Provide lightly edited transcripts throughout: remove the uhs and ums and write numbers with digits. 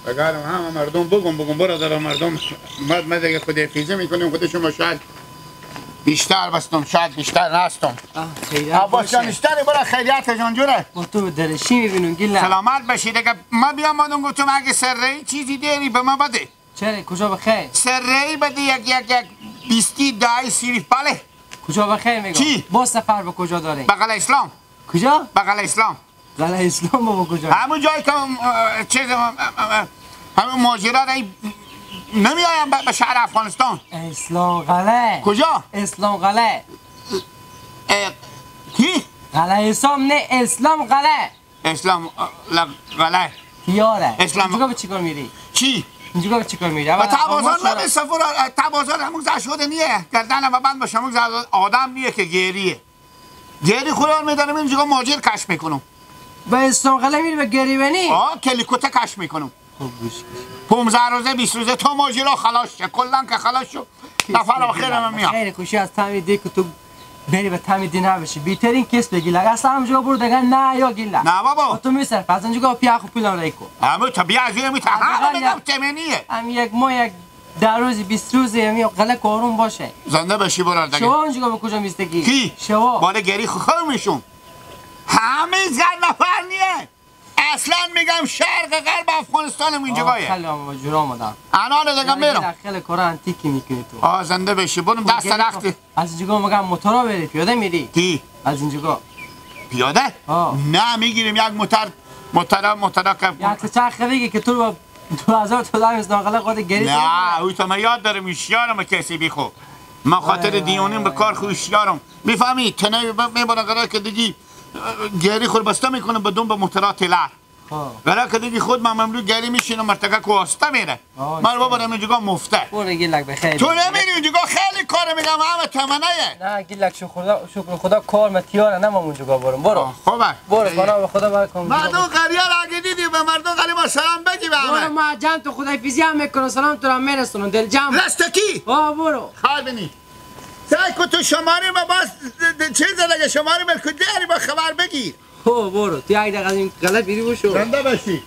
بگرم همه مردم بگم برادر مردم ما دیگه خداحافظی میکنیم خودشون شاید بیشتر بستم شاید بیشتر نستم عباس جان اشتری برای خیلیت جان جوره با تو درشی میبینون گیله سلامت باشید دیگه ما بیام مادم گفتم اگه سرهی چیزی دیری به ما بده چرا کجا بخیر سرهی بده یک بیستی دایی سیریف بله کجا بخیر میگم چی؟ با سفر به کجا داری؟ بغل اسلام کجا؟ بغل اسلام بغل اسلام با کجا؟ همون جایی که چیز همون ماجرا نمی آیم به شهر افغانستان اسلام قلعه کجا؟ اسلام قلعه کی؟ قلعه اسلام نه اسلام قلعه اسلام قلعه یاره اسلام اینجا به چیکار میری؟ چی؟ اینجا به چیکار میری؟ و تبازار نمی سفر تبازار همون زد شده نیه گردن و بند باشه همون زد آدم نیه که گریه گری خدا میدانم اینجا ماجر کش میکنم به اسلام قلعه میری به گریبانی؟ کلیکوته کش میکنم خوب گوش 15 روزه 20 روزه تا ماجرا خلاص شه کلا که خلاص شو نفر آخر من میام خیلی خوشی از تامی دی که تو بری به تامی دی نبشی بیترین کس بگی لگه اصلا همونجا برو دیگه نه یا گیله نه بابا تو میصرف از اونجا پیا خو پولم ریکو همون تا بیا از میتا همه میگم تمنیه هم یک ماه یک 10 روزی 20 روزی همی قلعه کارون باشه زنده بشی برار دیگه شما اونجا به کجا میستگی کی شما بالا گری خو میشون همه زن نفر نیه اصلا میگم شرق غرب افغانستان اینجا گایه خیلی هم جور آمدم انا دیگه میرم خیلی کار انتیکی میکنی تو زنده بشی برم دست رخت از اینجا میگم موتورا بری پیاده میری کی از اینجا پیاده نه میگیریم یک موتور که یک چرخه بگی که تو با 2000 دلار از ناقله خود گری نه او تو من یاد دارم اشیارم کسی بیخو من خاطر دیونیم به کار خو اشیارم میفهمی تنه میبرن قرار که دیگی گری خود بسته میکنه بدون به موتورات لر قرار که دیگه خود من مملو گری میشینه مرتقه کواسته میره من بابرم اینجا مفته برو گیلک بخیر تو نمیری اینجا خیلی کار میگم همه تمنه نه گیلک شکر خدا کار متیاره نمام اونجا برم برو خوبه برو کنا به خدا برکم مردم قریه را اگه دیدی به مردم قریه ما سلام بگی به همه برو ما جان تو خدای پیزی هم میکنم سلام تو را میرسونم دل جمع رستکی برو خواهد بینی سعی کن تو شماره ما باز چیز لگه شماره ملکو دیاری با خبر بگیر برو تو یک دقیقه از این غلط بیری بشو زنده باشی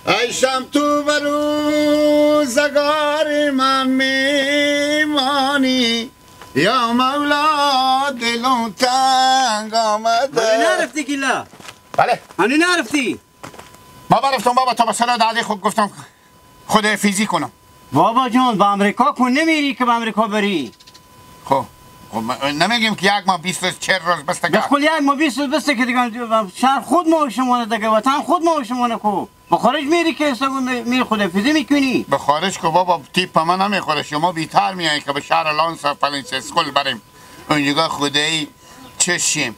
ایشم تو به روزگار من میمانی یا مولا دلم تنگ آمده هنی نرفتی گیلا بله هنی نرفتی ما برفتم بابا تا به صلاح داده خود گفتم خداحافظی کنم بابا جان با امریکا کن نمیری که با امریکا بری خب نمیگیم که یک ماه 20 روز 40 روز بسته که بخول یک ماه 20 روز بسته که دیگه شهر خود ما شما دیگه وطن خود ما شما کو با خارج میری که میری خداحافظی میکنی به خارج که بابا تیپ ما نمیخوره شما بیتر میایی که به شهر لانس فلنسیسکول بریم اونجا خدایی چشیم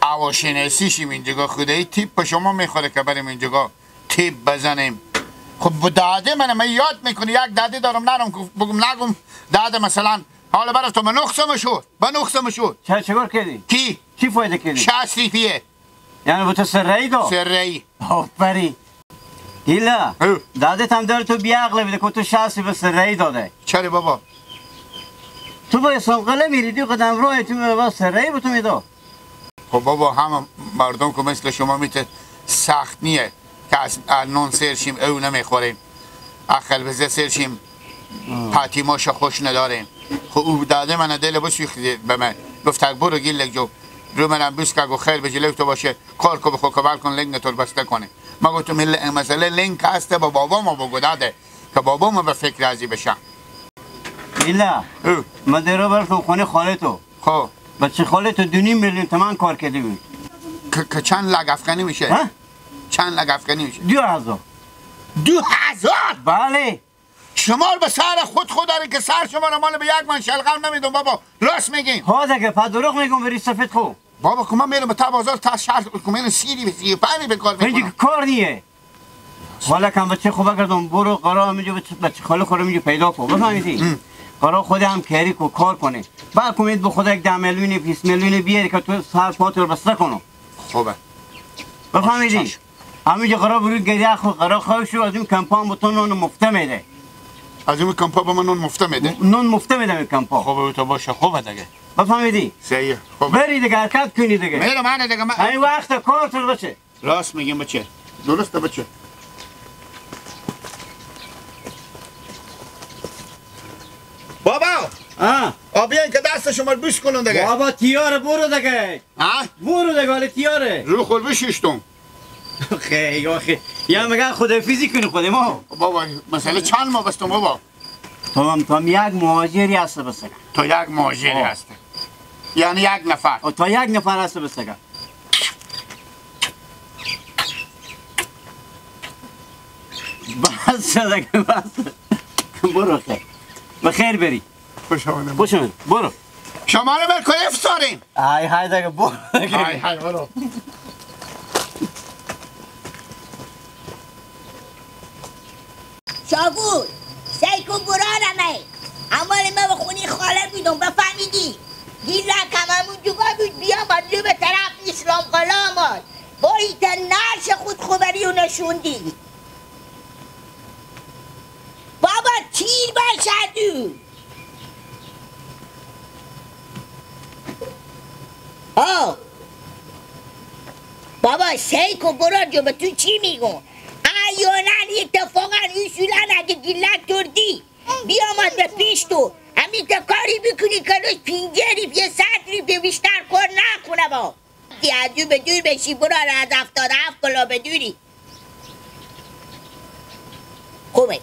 اواشنسی شیم اینجا خدایی تیپ به شما میخوره که بریم اینجا تیپ بزنیم خب داده من یاد میکنی یک داده دارم نرم بگم نگم داده مثلا حالا برای تو منخصم شد چیکار کردی؟ کی؟ چی فایده کردی؟ 60 ریپیه یعنی با تو سرهی دو؟ سرهی آفری گیلا دادت هم داره تو بیعقله بده که تو 60 به سرهی داده چرا بابا؟ تو با اسلام قلعه میریدی قدم روی تو با سرهی به تو میدو خب بابا همه مردم که مثل شما میته سخت نیه که از نون سرشیم او نمیخوریم اخل بزه سرشیم پاتیماش خوش نداریم خب او داده من دل بسوخته به من گفت برو گیلک جو رو منم بس که خیر به جلوی تو باشه کار کو بخو کبال کن لنگ تو بسته کنه ما گفتم مسئله لنگ هسته با بابا ما بگو داده که بابا ما به فکر راضی بشم ایلا ما درو برفتم خونه خاله تو خب بچه خاله تو 2.5 میلیون تومان کار کرده بود که چند لگ افغانی میشه؟ چند لگ افغانی میشه؟ 2000 2000 بله شمار به سر خود داره که سر شما رو مال به یک من شلغم نمیدون بابا راست میگین ها دیگه پا دروغ میگم بری سفید خو بابا که من میرم به تا بازار تا شهر کمین سیری به 35 به کار میکنم اینجا کار نیه حالا کم بچه خوب بگردم برو قرار همینجا بچه خاله خورم اینجا پیدا کن بفهمیدی قرار خود هم کاری کو کار کنه بعد کمید به خدا یک 10 میلیون 20 میلیون بیاری که تو سر پات رو بسته کنم خوبه بفهمیدی همینجا قرار برو گریه خو قرار خواهی شو از این کمپان به تو نون مفته میده از این کمپا به من نون مفته میده نون مفته میده این کمپا خوبه تو باشه خوبه دیگه بفهمیدی؟ سیه خوب بری دیگه حرکت کنی دیگه میرم من دیگه این وقت کارتون باشه راست میگیم بچه درسته بچه بابا بیاین که دست شما رو بوش کنون دیگه بابا تیاره برو دیگه برو دیگه ولی تیاره رو خور بشیشتم خیلی آخی یا مگه خدافیزی کنی خود ما بابا مسئله چند ما بستم بابا تو هم یک مهاجری هست بسگه تو یک مهاجری هسته یعنی یک نفر تو یک نفر هست بسگه بس دیگه بس برو خیر بخیر بری خوشمون برو شما رو بر که افسارین های دیگه برو های برو شاگور سیکو برارمه اما ما به خونی خاله بودم بفهمیدی گیلک هممون جوگا بود بیا رو به طرف اسلام قلا آمد با ایتا نرش خود خبری و نشوندی بابا تیر باشدو بابا سیکو برار جو به تو چی میگم ایانن اتفاقا اصولا اگه گیلک کردی بیامد به پیش تو همین تا کاری بکنی که روش پینجری یه سطری به بیشتر کار نکنه با از به دور بشی برار از 77 کلا به دوری خوبه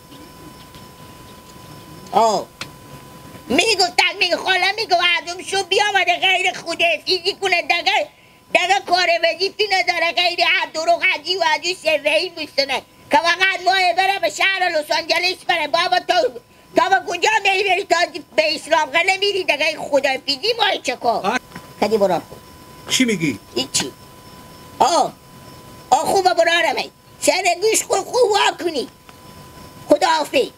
میگفتن میگه خاله میگه مردم شو بیامده غیر خوده فیزی کنه دقیقه کار وظیفی نداره غیر دروغ عجی و عجی سوهی میستنه که فقط ماه بره به شهر لس آنجلس بره بابا تا به کجا بری تا به اسلام قله میری دقیقه خدافیزی ماه چه کار کدی برار خود چی میگی؟ هیچی خوبه برارمه سر گوش کن خوب واکنی خدا حافظ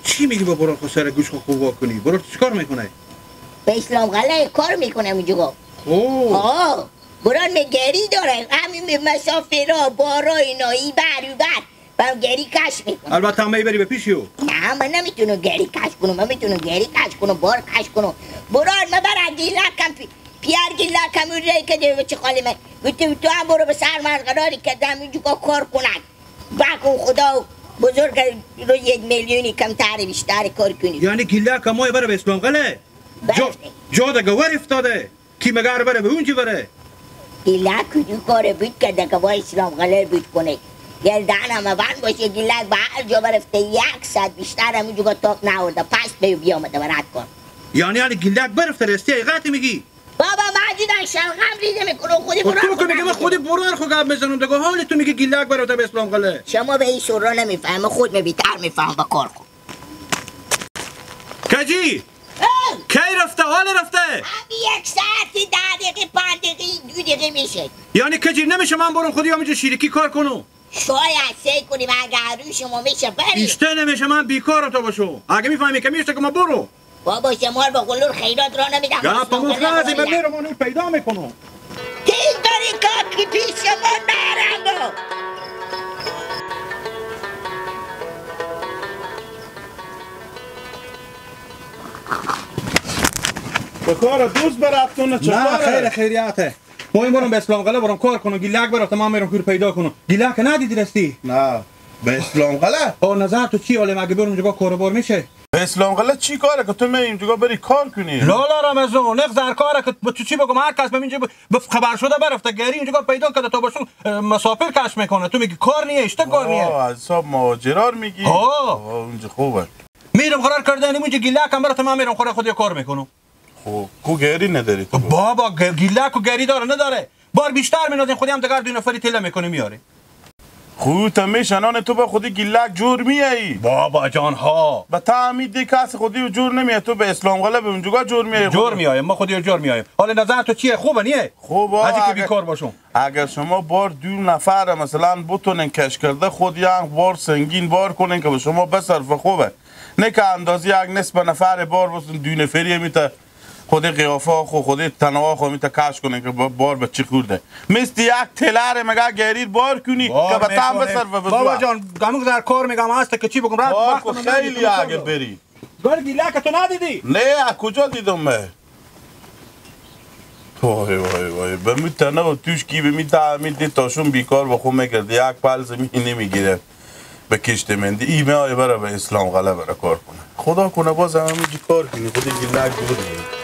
چی میگی با برار خود سر گوش خوب واکنی؟ برار چی کار میکنه؟ به اسلام قله کار میکنه اونجا بران گری داره همین مسافرها بارا اینایی بر و بر گری کش میکنه البته همه بری به پیشیو نه من نمیتونم گری کش کنم من میتونم گری کش کنم بار کش کنم بران من برای گیلکم پیار گیلکم اون رای که دیو چه خالی من گفتم تو هم برو به سرمرد قراری که دمونجو کار کنن بکن خدا بزرگ رو 1 میلیونی کمتر بیشتر کار کنی یعنی گیلکم ماه بره به اسلام قله جا دیگه ور افتاده کی مگر بره به اونجا بره گیلک کجا کاره بود که دیگه با اسلام قلر بود کنه گردن همه بند باشه گیلک با هر جا برفته 100 بیشتر همونجا با تاک نورده پس بیامده برد کن یعنی گیلک برفته رستی حقیقتی میگی بابا مجیدن شلغم ریزه میکنه خودی برار تو که میگه من خودی برار خود گپ میزنم دیگه حالی تو میگی گیلک برفته به اسلام قله شما به این سورا نمیفهمه خود میبیتر میفهم با کار کن کجی کی رفته حال رفته همین 1 ساعت 10 دقیقه 5 دقیقه 2 دقیقه میشه یعنی کجی نمیشه من برم خودی همینجا شیرکی کار کنم شاید سعی کنیم اگه روی شما میشه بری ایشته نمیشه من بیکارم تو باشو اگه میفهمی که میشه که من برو بابا شما به قلور خیرات را نمیدم یا پاموز نازی من میرم اونو پیدا میکنم تیز داری که پیش شما نرم به کار دوست برفتون نه خیر خیریاته ما برم به اسلام قلعه برم کار کنم گیلک برفته من میرم کور پیدا کنم گیلک ندیدی رستی نه به اسلام قلعه نظر تو چی حالا مگه برم اونجا کاربار میشه به اسلام قلعه چی کاره که تو می اینجا بری کار کنی لالا رمزون نق زر کاره که تو چی بگم هر کس اینجا خبر شده برفته گری اینجا پیدا کرده تا باشون مسافر کش میکنه تو میگی کار نیه اشته کار نیه از حساب مهاجرار میگی اونجا خوبه میرم قرار کردن اونجا گیلک هم برات من میرم خودی کار میکنم خب کو گری نداری تو بابا گیلک و گری داره نداره بار بیشتر مینازین خودی هم دگر 2 نفری تله میکنی میاری خودت میشنان تو به خودی گیلک جور میایی بابا جان ها به تعمید دی کس خودی جور نمیای تو به اسلام قلعه به اونجا جور میای جور میایم ما خودی جور میایم حالا نظر تو چیه خوبه نیه خوبه از اینکه بیکار باشم اگر شما بار 2 نفر مثلا بتونن کش کرده خودی هم بار سنگین بار کنن که به شما بصرفه خوبه نه که اندازی یک نصف نفر بار بسن 2 نفری میته خود قیافه خود تنها خو میته کش کنه که بار به چی خورده مثل یک تلر مگه گرید بار کنی که به تام بسر و بابا جان گامو در کار میگم هست که چی بگم راه خیلی اگه بری گرگی که تو ندیدی؟ نه از کجا دیدم من؟ وای وای وای به می تنه و توش کی به می تعمید تاشون بیکار با خود میگرده یک پل زمین نمیگیره به کشت مندی ایمه های برای به اسلام غلبه را کار کنه خدا کنه باز همینجی کار کنی خودی گلک بودی